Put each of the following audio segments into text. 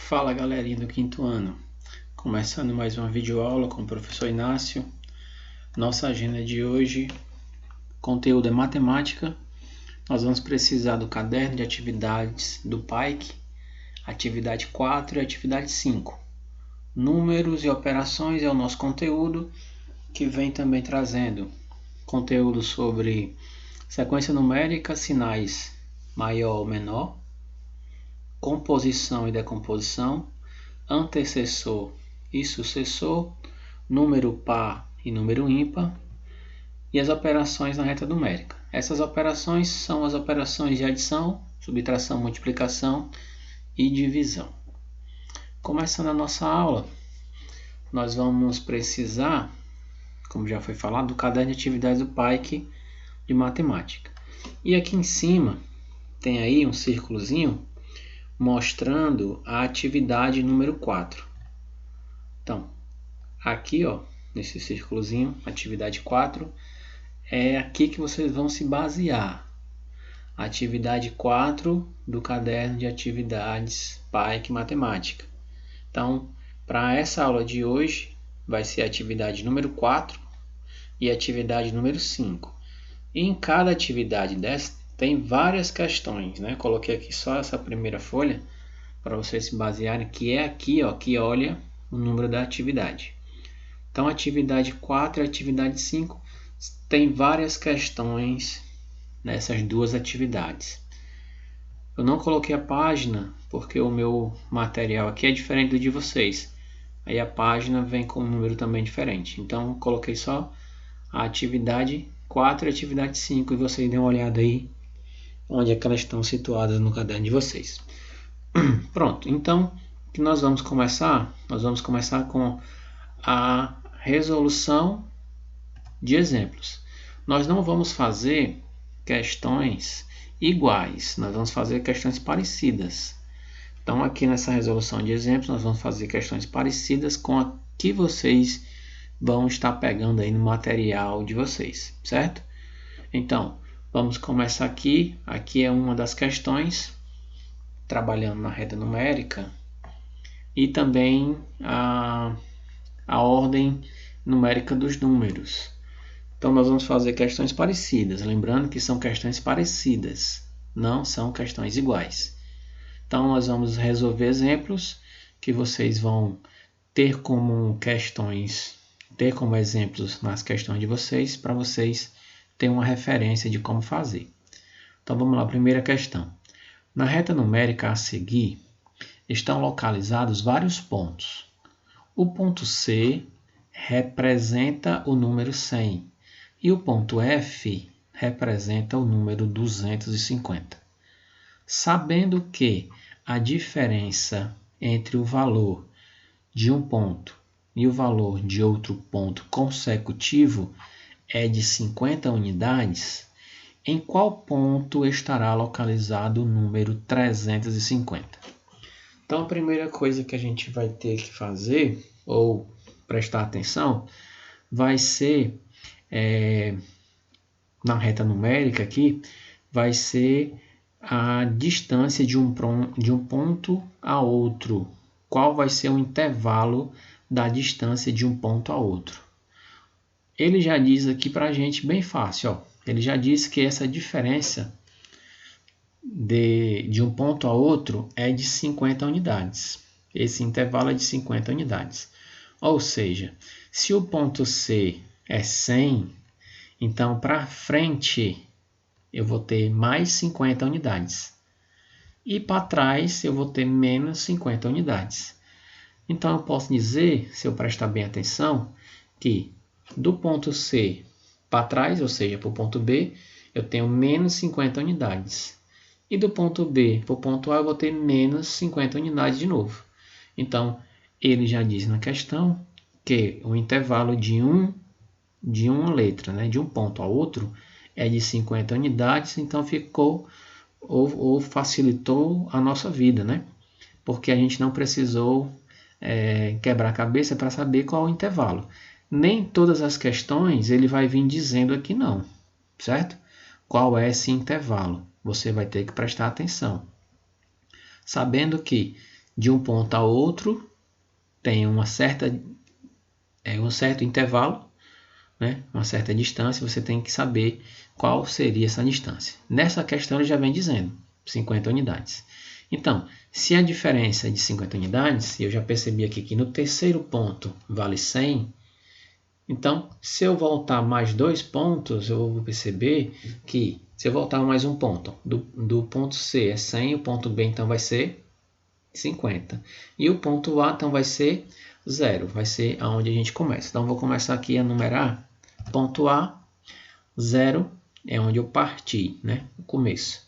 Fala galerinha do quinto ano, começando mais uma videoaula com o professor Inácio. Nossa agenda de hoje, conteúdo é matemática. Nós vamos precisar do caderno de atividades do PAIC, atividade 4 e atividade 5. Números e operações é o nosso conteúdo, que vem também trazendo conteúdo sobre sequência numérica, sinais maior ou menor, composição e decomposição, antecessor e sucessor, número par e número ímpar, e as operações na reta numérica. Essas operações são as operações de adição, subtração, multiplicação e divisão. Começando a nossa aula, nós vamos precisar, como já foi falado, do caderno de atividades do PAIC de matemática. E aqui em cima tem aí um círculozinho mostrando a atividade número 4. Então, aqui, ó, nesse círculozinho, atividade 4, é aqui que vocês vão se basear. Atividade 4 do caderno de atividades PAIC Matemática. Então, para essa aula de hoje, vai ser a atividade número 4 e a atividade número 5. E em cada atividade dessa, tem várias questões, né? Coloquei aqui só essa primeira folha para vocês se basearem, que é aqui, ó, que olha o número da atividade. Então, a atividade 4 e a atividade 5 tem várias questões nessas duas atividades. Eu não coloquei a página porque o meu material aqui é diferente do de vocês. Aí a página vem com um número também diferente. Então, coloquei só a atividade 4 e a atividade 5 e vocês dêem uma olhada aí onde é que elas estão situadas no caderno de vocês. Pronto, então o que nós vamos começar? Nós vamos começar com a resolução de exemplos. Nós não vamos fazer questões iguais, nós vamos fazer questões parecidas. Então aqui nessa resolução de exemplos nós vamos fazer questões parecidas com a que vocês vão estar pegando aí no material de vocês, certo? Então, vamos começar aqui. Aqui é uma das questões, trabalhando na reta numérica, e também a ordem numérica dos números. Então, nós vamos fazer questões parecidas. Lembrando que são questões parecidas, não são questões iguais. Então, nós vamos resolver exemplos que vocês vão ter como exemplos nas questões de vocês, para vocês terem uma referência de como fazer. Então vamos lá, primeira questão. Na reta numérica a seguir, estão localizados vários pontos. O ponto C representa o número 100 e o ponto F representa o número 250. Sabendo que a diferença entre o valor de um ponto e o valor de outro ponto consecutivo é de 50 unidades, em qual ponto estará localizado o número 350? Então, a primeira coisa que a gente vai ter que fazer, ou prestar atenção, vai ser, na reta numérica aqui, vai ser a distância de um ponto a outro. Qual vai ser o intervalo da distância de um ponto a outro? Ele já diz aqui para a gente bem fácil, ó. Ele já diz que essa diferença de um ponto a outro é de 50 unidades. Esse intervalo é de 50 unidades. Ou seja, se o ponto C é 100, então para frente eu vou ter mais 50 unidades. E para trás eu vou ter menos 50 unidades. Então eu posso dizer, se eu prestar bem atenção, que do ponto C para trás, ou seja, para o ponto B, eu tenho menos 50 unidades. E do ponto B para o ponto A, eu vou ter menos 50 unidades de novo. Então, ele já diz na questão que o intervalo de uma letra, né, de um ponto a outro, é de 50 unidades, então ficou ou facilitou a nossa vida, né? Porque a gente não precisou quebrar a cabeça para saber qual é o intervalo. Nem todas as questões ele vai vir dizendo aqui não, certo? Qual é esse intervalo? Você vai ter que prestar atenção. Sabendo que de um ponto a outro tem um certo intervalo, né? Uma certa distância, você tem que saber qual seria essa distância. Nessa questão ele já vem dizendo 50 unidades. Então, se a diferença é de 50 unidades, eu já percebi aqui que no terceiro ponto vale 100, então, se eu voltar mais 2 pontos, eu vou perceber que, se eu voltar mais um ponto, do ponto C é 100, o ponto B então vai ser 50. E o ponto A então vai ser 0, vai ser aonde a gente começa. Então, vou começar aqui a numerar. Ponto A, 0 é onde eu parti, né? O começo.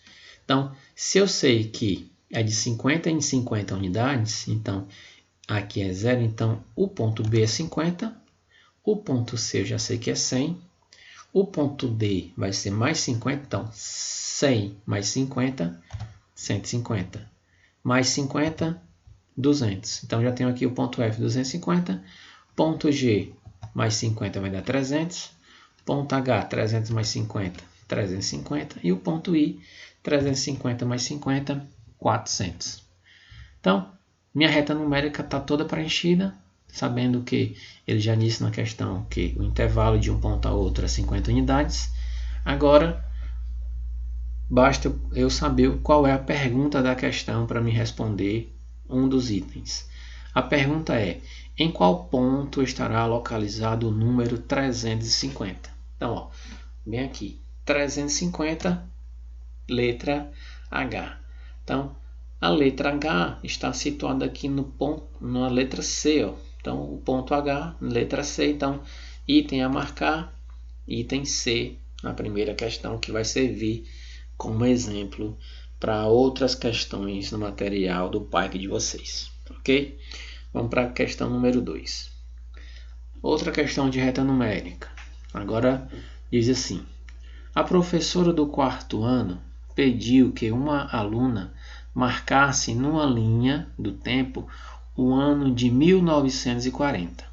Então, se eu sei que é de 50 em 50 unidades, então aqui é 0, então o ponto B é 50, o ponto C eu já sei que é 100, o ponto D vai ser mais 50, então 100 mais 50, 150, mais 50, 200. Então já tenho aqui o ponto F, 250, ponto G mais 50 vai dar 300, ponto H, 300 mais 50, 350, e o ponto I, 350 mais 50, 400. Então, minha reta numérica está toda preenchida, sabendo que ele já disse na questão que o intervalo de um ponto a outro é 50 unidades. Agora, basta eu saber qual é a pergunta da questão para me responder um dos itens. A pergunta é: em qual ponto estará localizado o número 350? Então, ó, bem aqui, 350, letra H. Então, a letra H está situada aqui no ponto, na letra C, ó. Então, o ponto H, letra C, então, item a marcar, item C, na primeira questão, que vai servir como exemplo para outras questões no material do PAEC de vocês, ok? Vamos para a questão número 2. Outra questão de reta numérica. Agora, diz assim: a professora do quarto ano pediu que uma aluna marcasse numa linha do tempo o ano de 1940.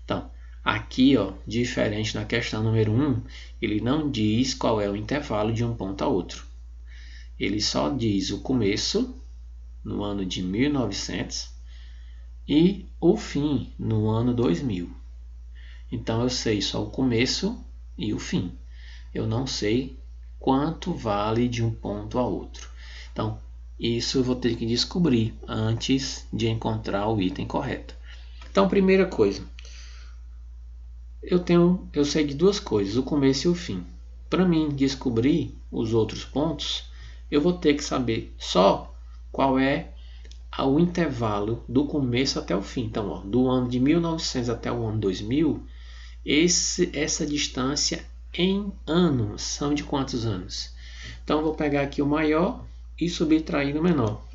Então, aqui, ó, diferente da questão número 1, ele não diz qual é o intervalo de um ponto a outro. Ele só diz o começo, no ano de 1900, e o fim, no ano 2000. Então, eu sei só o começo e o fim. Eu não sei quanto vale de um ponto a outro. Então, isso eu vou ter que descobrir antes de encontrar o item correto. Então, primeira coisa, eu sei de duas coisas, o começo e o fim. Para mim descobrir os outros pontos, eu vou ter que saber só qual é o intervalo do começo até o fim. Então, ó, do ano de 1900 até o ano 2000, essa distância em anos são de quantos anos? Então, eu vou pegar aqui o maior e subtrair o menor.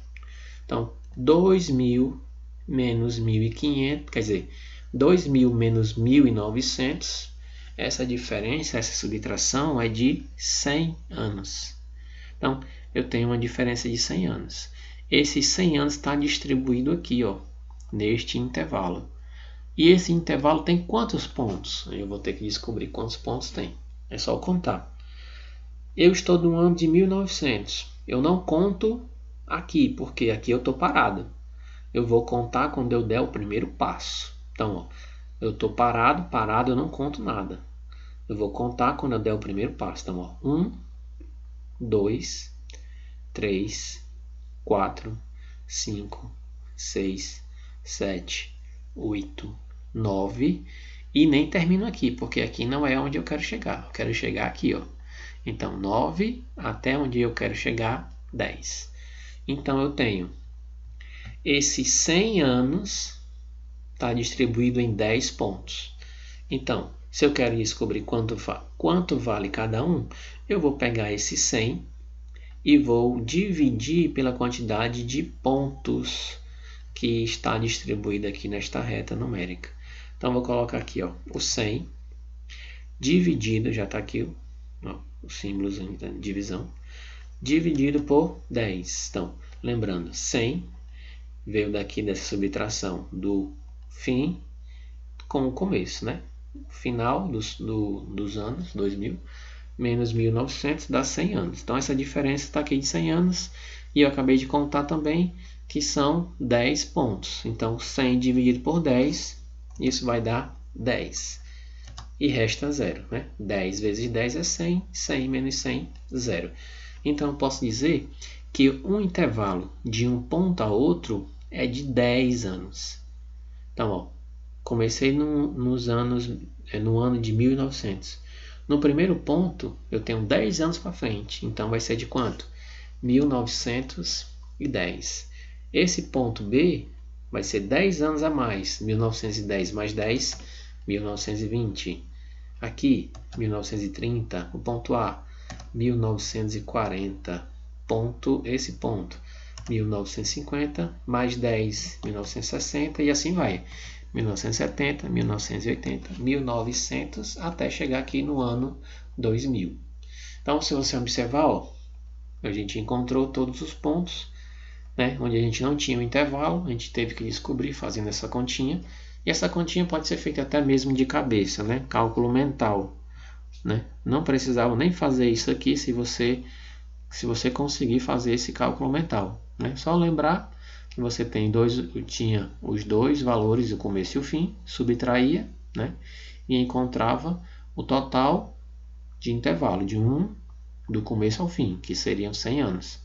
Então, 2000 menos 1500, quer dizer, 2000 menos 1900, essa diferença, essa subtração é de 100 anos. Então, eu tenho uma diferença de 100 anos. Esses 100 anos está distribuído aqui, ó, neste intervalo. E esse intervalo tem quantos pontos? Eu vou ter que descobrir quantos pontos tem. É só contar. Eu estou no ano de 1900. Eu não conto aqui, porque aqui eu estou parado. Eu vou contar quando eu der o primeiro passo. Então, ó, eu estou parado eu não conto nada. Eu vou contar quando eu der o primeiro passo. Então, ó, 1, 2, 3, 4, 5, 6, 7, 8, 9. E nem termino aqui, porque aqui não é onde eu quero chegar. Eu quero chegar aqui, ó. Então, 9 até onde eu quero chegar, 10. Então, eu tenho esses 100 anos está distribuído em 10 pontos. Então, se eu quero descobrir quanto vale cada um, eu vou pegar esse 100 e vou dividir pela quantidade de pontos que está distribuída aqui nesta reta numérica. Então, vou colocar aqui, ó, o 100 dividido, já está aqui o símbolo de divisão, dividido por 10. Então, lembrando, 100 veio daqui dessa subtração do fim com o começo, né? Final dos anos 2000 menos 1900 dá 100 anos. Então, essa diferença está aqui de 100 anos. E eu acabei de contar também que são 10 pontos. Então, 100 dividido por 10, isso vai dar 10. E resta 0, né? 10 vezes 10 é 100, 100 menos 100, 0. Então, eu posso dizer que um intervalo de um ponto a outro é de 10 anos. Então, ó, comecei no ano de 1900. No primeiro ponto, eu tenho 10 anos para frente. Então, vai ser de quanto? 1910. Esse ponto B vai ser 10 anos a mais. 1910 mais 10, 1920. Aqui, 1930, o ponto A. 1940, esse ponto. 1950 mais 10, 1960 e assim vai. 1970, 1980, 1900 até chegar aqui no ano 2000. Então, se você observar, ó, a gente encontrou todos os pontos, né, onde a gente não tinha um intervalo, a gente teve que descobrir fazendo essa continha. E essa continha pode ser feita até mesmo de cabeça, né, cálculo mental. Né? Não precisava nem fazer isso aqui se você conseguir fazer esse cálculo mental. Né? Só lembrar que você tinha os dois valores, o começo e o fim, subtraía, né? E encontrava o total de intervalo, do começo ao fim, que seriam 100 anos.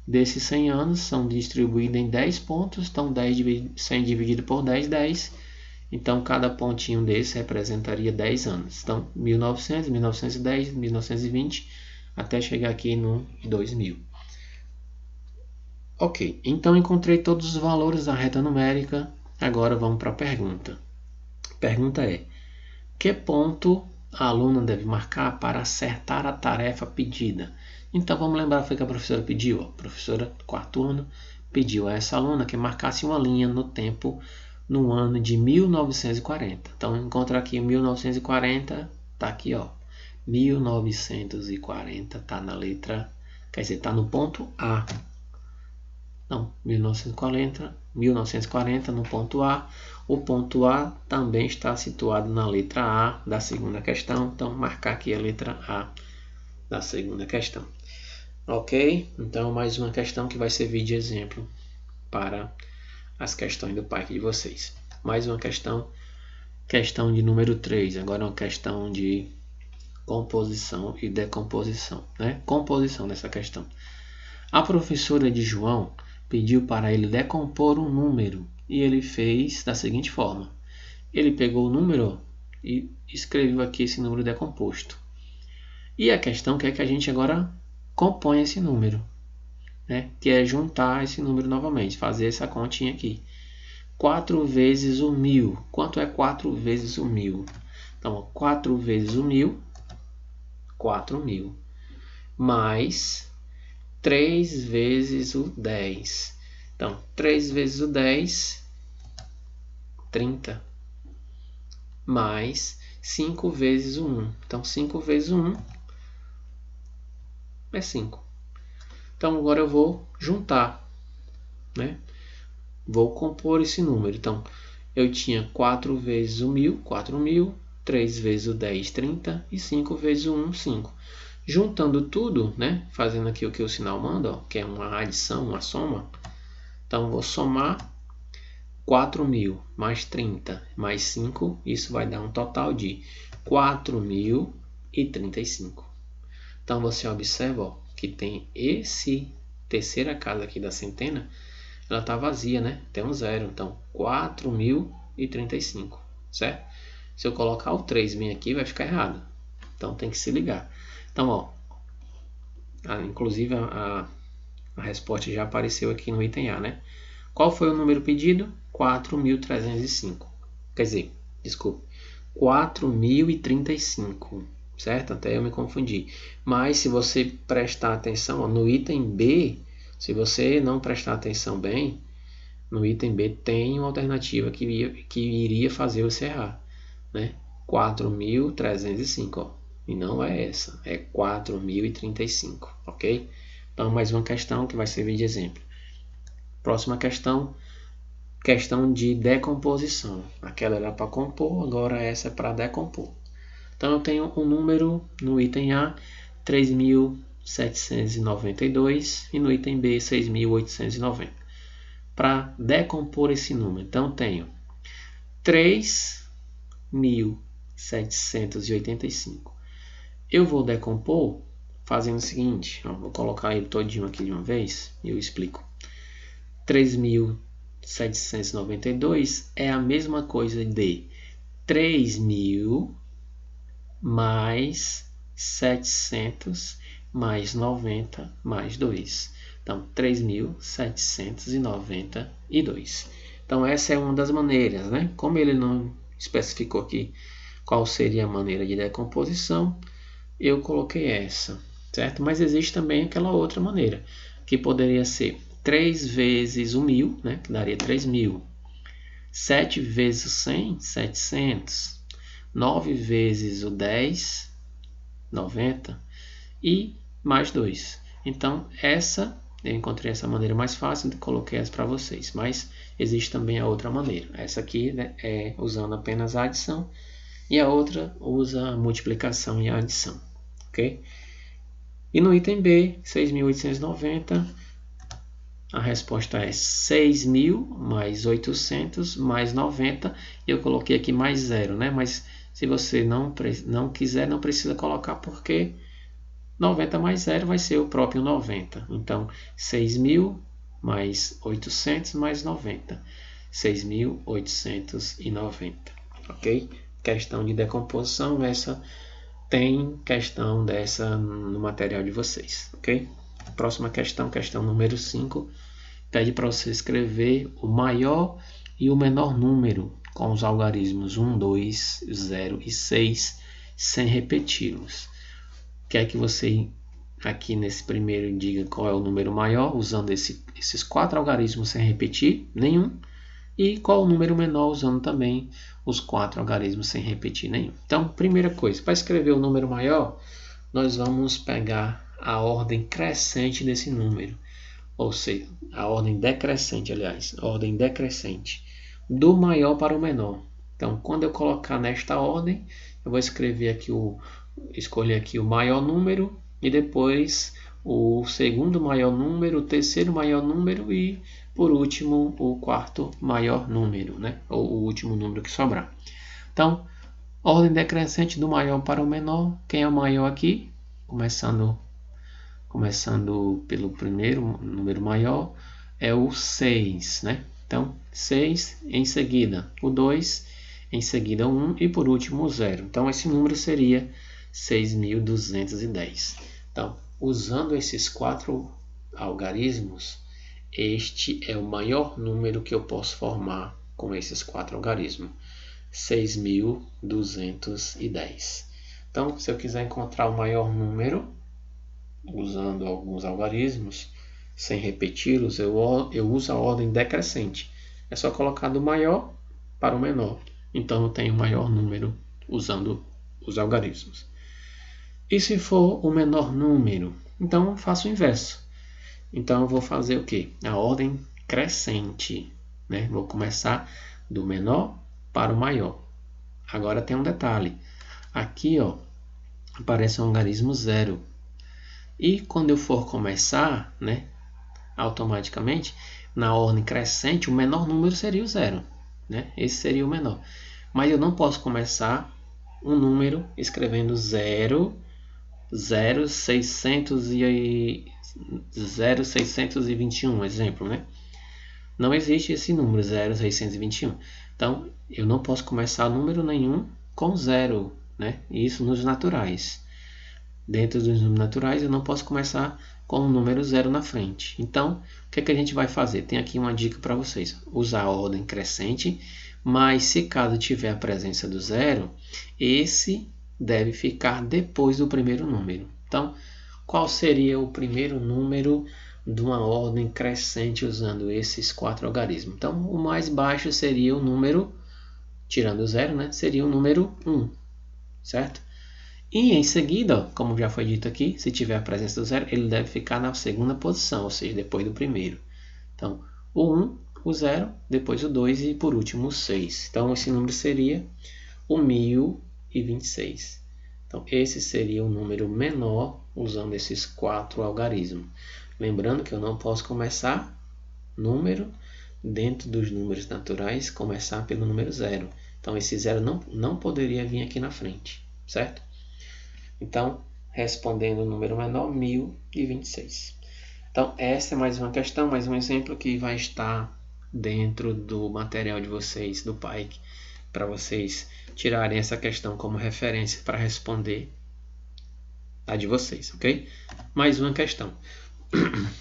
Desses 100 anos são distribuídos em 10 pontos, então 100 dividido por 10, 10. Então, cada pontinho desse representaria 10 anos. Então, 1900, 1910, 1920, até chegar aqui no 2000. Ok, então encontrei todos os valores da reta numérica. Agora vamos para a pergunta. A pergunta é: que ponto a aluna deve marcar para acertar a tarefa pedida? Então, vamos lembrar o que a professora pediu. A professora do quarto ano pediu a essa aluna que marcasse uma linha no tempo no ano de 1940. Então, encontra aqui 1940, está aqui, ó. 1940 está na letra, quer dizer, está no ponto A. Então, 1940 no ponto A. O ponto A também está situado na letra A da segunda questão. Então, marcar aqui a letra A da segunda questão. Ok? Então, mais uma questão que vai servir de exemplo para as questões do PAEC de vocês. Mais uma questão de número 3. Agora uma questão de composição e decomposição. Né? Composição dessa questão. A professora de João pediu para ele decompor um número e ele fez da seguinte forma. Ele pegou o número e escreveu aqui esse número decomposto. E a questão quer que a gente agora compõe esse número, né? Que é juntar esse número novamente, fazer essa continha aqui. 4 vezes o 1000. Quanto é 4 vezes o 1000? Então, 4 vezes o 1000, 4.000. Mais 3 vezes o 10. Então, 3 vezes o 10, 30. Mais 5 vezes o 1. Então, 5 vezes o 1 é 5. Então, agora eu vou juntar, né? Vou compor esse número. Então, eu tinha 4 vezes o 1000, 4.000, 3 vezes o 10, 30 e 5 vezes o 1, 5. Juntando tudo, né? Fazendo aqui o que o sinal manda, ó, que é uma adição, uma soma. Então, vou somar 4.000 mais 30 mais 5. Isso vai dar um total de 4.035. Então, você observa, ó, que tem esse terceira casa aqui da centena, ela está vazia, né? Tem um zero. Então, 4.035, certo? Se eu colocar o 3 bem aqui, vai ficar errado. Então, tem que se ligar. Então, ó, inclusive a resposta já apareceu aqui no item A, né? Qual foi o número pedido? 4.305. Quer dizer, desculpe, 4.035, certo? Até eu me confundi. Mas se você prestar atenção, ó, no item B, se você não prestar atenção bem, no item B tem uma alternativa que iria fazer você errar, né? 4.305, ó. E não é essa, é 4.035, ok? Então, mais uma questão que vai servir de exemplo. Próxima questão, questão de decomposição. Aquela era para compor, agora essa é para decompor. Então, eu tenho um número no item A, 3.792, e no item B, 6.890. para decompor esse número. Então, tenho 3.785. Eu vou decompor fazendo o seguinte, ó, vou colocar ele todinho aqui de uma vez e eu explico. 3.792 é a mesma coisa de 3.000 mais 700 mais 90 mais 2. Então, 3.792. Então, essa é uma das maneiras, né? Como ele não especificou aqui qual seria a maneira de decomposição, eu coloquei essa, certo? Mas existe também aquela outra maneira, que poderia ser 3 vezes o 1.000, né? Que daria 3.000. 7 vezes o 100, 700. 9 vezes o 10, 90. E mais 2. Então, eu encontrei essa maneira mais fácil e coloquei essa para vocês. Mas existe também a outra maneira. Essa aqui, né, é usando apenas a adição. E a outra usa a multiplicação e a adição. Ok? E no item B, 6.890, a resposta é 6.000 mais 800 mais 90. Eu coloquei aqui mais 0, né? Mas se você não quiser, não precisa colocar, porque 90 mais 0 vai ser o próprio 90. Então, 6.000 mais 800 mais 90. 6.890. Ok? Questão de decomposição, essa tem questão dessa no material de vocês. Ok? Próxima questão, questão número 5. Pede para você escrever o maior e o menor número com os algarismos 1, 2, 0 e 6, sem repeti-los. Quer que você aqui nesse primeiro diga qual é o número maior, usando esses 4 algarismos sem repetir nenhum, e qual o número menor, usando também os 4 algarismos sem repetir nenhum. Então, primeira coisa, para escrever o número maior, nós vamos pegar a ordem crescente desse número, ou seja, a ordem decrescente, aliás, a ordem decrescente, do maior para o menor. Então, quando eu colocar nesta ordem, eu vou escrever aqui escolher aqui o maior número e depois o segundo maior número, o terceiro maior número e, por último, o quarto maior número, né? Ou o último número que sobrar. Então, ordem decrescente do maior para o menor. Quem é o maior aqui? Começando pelo primeiro número maior, é o 6, né? Então, 6, em seguida o 2, em seguida o 1 e por último o 0. Então, esse número seria 6.210. Então, usando esses 4 algarismos, este é o maior número que eu posso formar com esses 4 algarismos. 6.210. Então, se eu quiser encontrar o maior número, usando alguns algarismos, sem repeti-los, eu uso a ordem decrescente. É só colocar do maior para o menor. Então, eu tenho o maior número usando os algarismos. E se for o menor número? Então, eu faço o inverso. Então, eu vou fazer o quê? A ordem crescente, né? Vou começar do menor para o maior. Agora tem um detalhe. Aqui, ó, aparece o algarismo 0. E quando eu for começar, né, automaticamente, na ordem crescente, o menor número seria o 0. Né? Esse seria o menor. Mas eu não posso começar um número escrevendo 0, 0,621, exemplo, né? Não existe esse número, 0,621. Então, eu não posso começar número nenhum com 0, né? Isso nos naturais. Dentro dos números naturais, eu não posso começar com o número 0 na frente. Então, o que é que a gente vai fazer? Tem aqui uma dica para vocês. Usar a ordem crescente, mas se caso tiver a presença do 0, esse deve ficar depois do primeiro número. Então, qual seria o primeiro número de uma ordem crescente usando esses 4 algarismos? Então, o mais baixo seria o número, tirando o 0, né? Seria o número 1, certo? E em seguida, como já foi dito aqui, se tiver a presença do 0, ele deve ficar na segunda posição, ou seja, depois do primeiro. Então, o 1, o 0, depois o 2 e por último o 6. Então, esse número seria o 1026. Então, esse seria o número menor usando esses 4 algarismos. Lembrando que eu não posso começar número dentro dos números naturais, começar pelo número 0. Então, esse 0 não poderia vir aqui na frente, certo? Então, respondendo o número menor, 1026. Então, essa é mais uma questão, mais um exemplo que vai estar dentro do material de vocês, do PAIC, para vocês tirarem essa questão como referência para responder a de vocês, ok? Mais uma questão.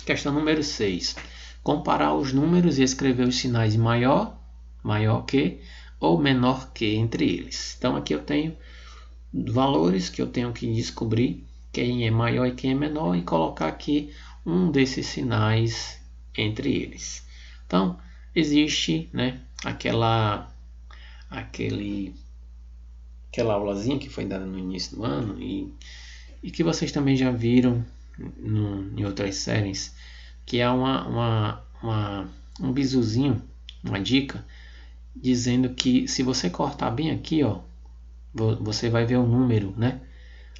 Questão número 6. Comparar os números e escrever os sinais maior que ou menor que entre eles. Então, aqui eu tenho valores que eu tenho que descobrir quem é maior e quem é menor e colocar aqui um desses sinais entre eles. Então, existe, né, aquela aulazinha que foi dada no início do ano e que vocês também já viram em outras séries, que é um bizuzinho, uma dica, dizendo que se você cortar bem aqui, ó, você vai ver o número, né?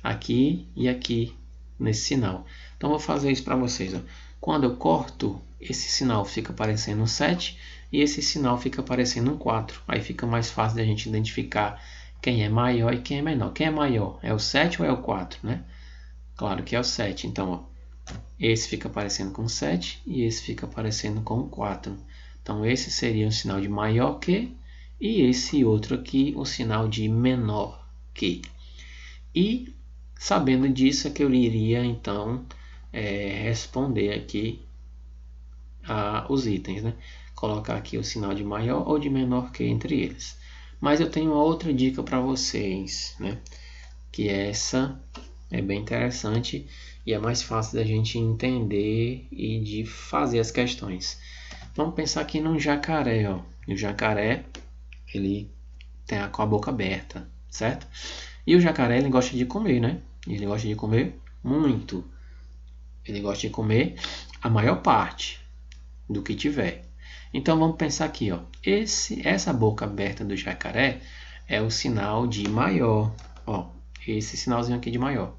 Aqui e aqui nesse sinal. Então vou fazer isso para vocês. Ó. Quando eu corto, esse sinal fica aparecendo um 7 e esse sinal fica aparecendo um 4. Aí fica mais fácil da gente identificar quem é maior e quem é menor. Quem é maior? É o 7 ou é o 4, né? Claro que é o 7. Então, ó, esse fica aparecendo com 7 e esse fica aparecendo com 4. Então, esse seria o sinal de maior que e esse outro aqui, o sinal de menor que. E, sabendo disso, é que eu iria, então, responder aqui os itens, né? Colocar aqui o sinal de maior ou de menor que entre eles. Mas eu tenho uma outra dica para vocês, né? Que essa é bem interessante e é mais fácil da gente entender e de fazer as questões. Vamos pensar aqui num jacaré, ó. O jacaré, ele tem com a boca aberta, certo? E o jacaré, ele gosta de comer, né? Ele gosta de comer muito. Ele gosta de comer a maior parte do que tiver. Então vamos pensar aqui, ó. Essa boca aberta do jacaré é o sinal de maior, ó. Esse sinalzinho aqui de maior,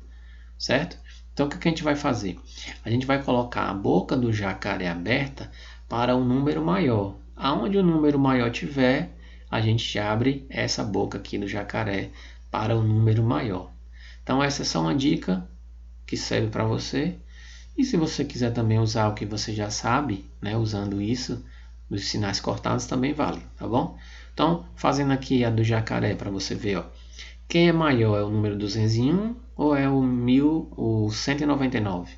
certo? Então o que a gente vai fazer? A gente vai colocar a boca do jacaré aberta para um número maior. Aonde o número maior tiver, a gente abre essa boca aqui do jacaré para um número maior. Então essa é só uma dica que serve para você. E se você quiser também usar o que você já sabe, né, usando isso, dos sinais cortados também vale, tá bom? Então, fazendo aqui a do jacaré para você ver, ó. Quem é maior é o número 201 ou é o 199?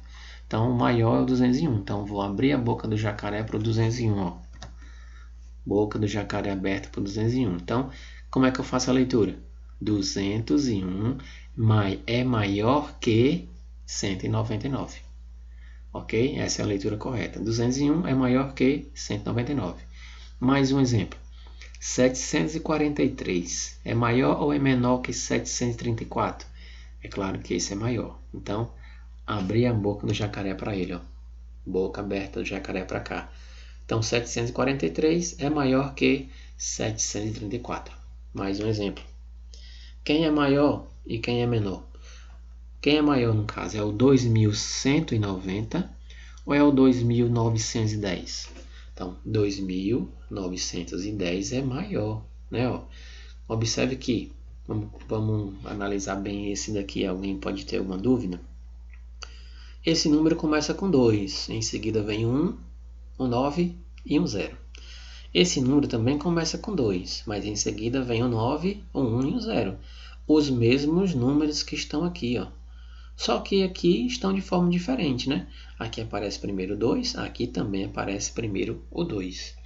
Então, o maior é o 201. Então, vou abrir a boca do jacaré para o 201, ó. Boca do jacaré aberta para o 201. Então, como é que eu faço a leitura? 201 é maior que 199. Ok? Essa é a leitura correta. 201 é maior que 199. Mais um exemplo. 743 é maior ou é menor que 734? É claro que esse é maior. Então, abri a boca do jacaré para ele. Ó. Boca aberta do jacaré para cá. Então, 743 é maior que 734. Mais um exemplo. Quem é maior e quem é menor? Quem é maior no caso? É o 2190 ou é o 2910? Então, 2910 é maior, né? Ó, observe que, vamos analisar bem esse daqui, alguém pode ter alguma dúvida? Esse número começa com 2, em seguida vem um 9 e um 0. Esse número também começa com 2, mas em seguida vem o 9, o 1 e o 0. Os mesmos números que estão aqui, ó. Só que aqui estão de forma diferente, né? Aqui aparece primeiro o 2, aqui também aparece primeiro o 2.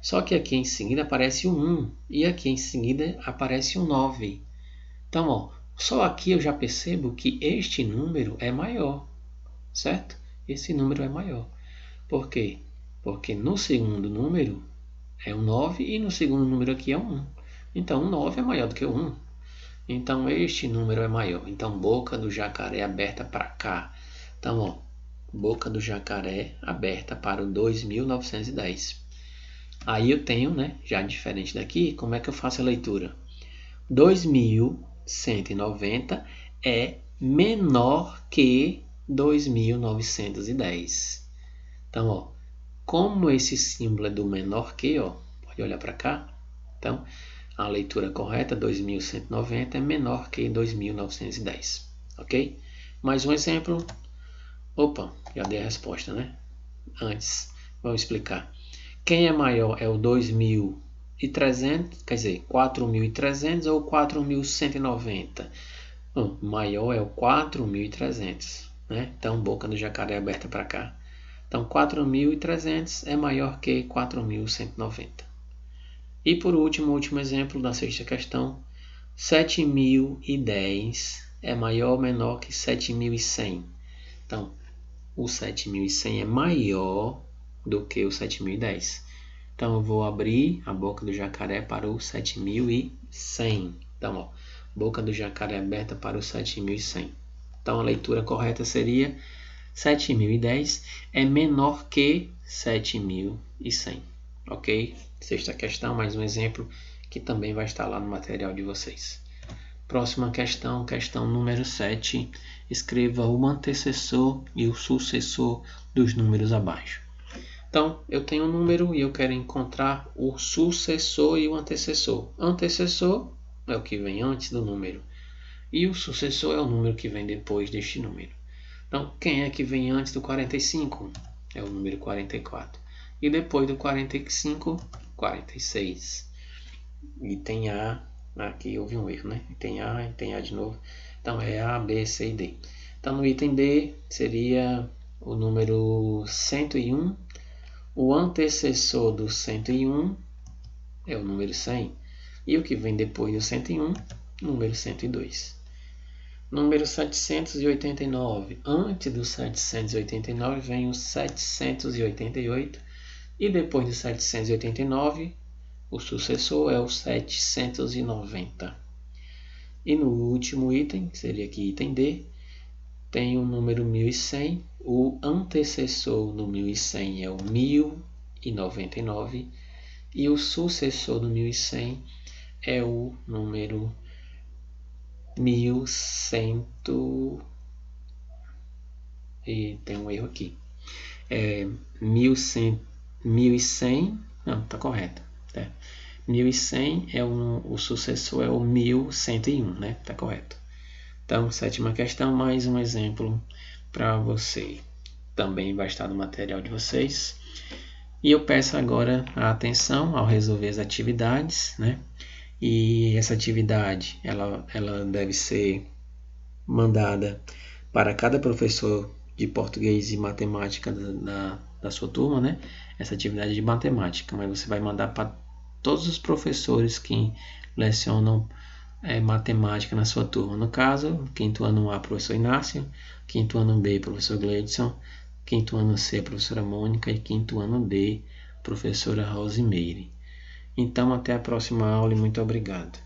Só que aqui em seguida aparece o 1 e aqui em seguida aparece o 9. Então, ó, só aqui eu já percebo que este número é maior, certo? Esse número é maior. Por quê? Porque no segundo número é o 9 e no segundo número aqui é o 1. Então, o 9 é maior do que o 1. Então, este número é maior. Então, boca do jacaré aberta para cá. Então, ó, boca do jacaré aberta para o 2910. Aí eu tenho, né, já diferente daqui, como é que eu faço a leitura? 2190 é menor que 2910. Então, ó, como esse símbolo é do menor que, ó, pode olhar para cá. Então, a leitura correta, 2190, é menor que 2910, ok? Mais um exemplo. Opa, já dei a resposta, né? Antes, vamos explicar. Quem é maior é o 2300, quer dizer, 4300 ou 4190? Maior é o 4300, né? Então, boca do jacaré aberta para cá. Então, 4300 é maior que 4190. E por último, o último exemplo da sexta questão, 7010 é maior ou menor que 7100? Então, o 7100 é maior do que o 7010. Então, eu vou abrir a boca do jacaré para o 7100. Então, ó, boca do jacaré aberta para o 7100. Então, a leitura correta seria 7010 é menor que 7100. Ok? Sexta questão, mais um exemplo que também vai estar lá no material de vocês. Próxima questão, questão número 7. Escreva o antecessor e o sucessor dos números abaixo. Então, eu tenho um número e eu quero encontrar o sucessor e o antecessor. Antecessor é o que vem antes do número. E o sucessor é o número que vem depois deste número. Então, quem é que vem antes do 45? É o número 44. E depois do 45, 46. Item A, aqui houve um erro, né? Item A de novo. Então, é A, B, C e D. Então, no item D, seria o número 101. O antecessor do 101 é o número 100. E o que vem depois do 101, número 102. Número 789. Antes do 789 vem o 788. E depois do 789, o sucessor é o 790. E no último item, que seria aqui item D, tem o número 1100. O antecessor do 1100 é o 1099. E o sucessor do 1100 é o número 1100. E tem um erro aqui. 1100. Não, está correto. 1100 é o sucessor é o 1101, né? Está correto. Então, sétima questão, mais um exemplo para você. Também vai estar no material de vocês. E eu peço agora a atenção ao resolver as atividades, né? E essa atividade, ela deve ser mandada para cada professor de português e matemática da sua turma, né? Essa atividade de matemática, mas você vai mandar para todos os professores que lecionam matemática na sua turma. No caso, quinto ano A, professor Inácio, quinto ano B, professor Gleidson, quinto ano C, professora Mônica e quinto ano D, professora Rosimeire. Então, até a próxima aula e muito obrigado.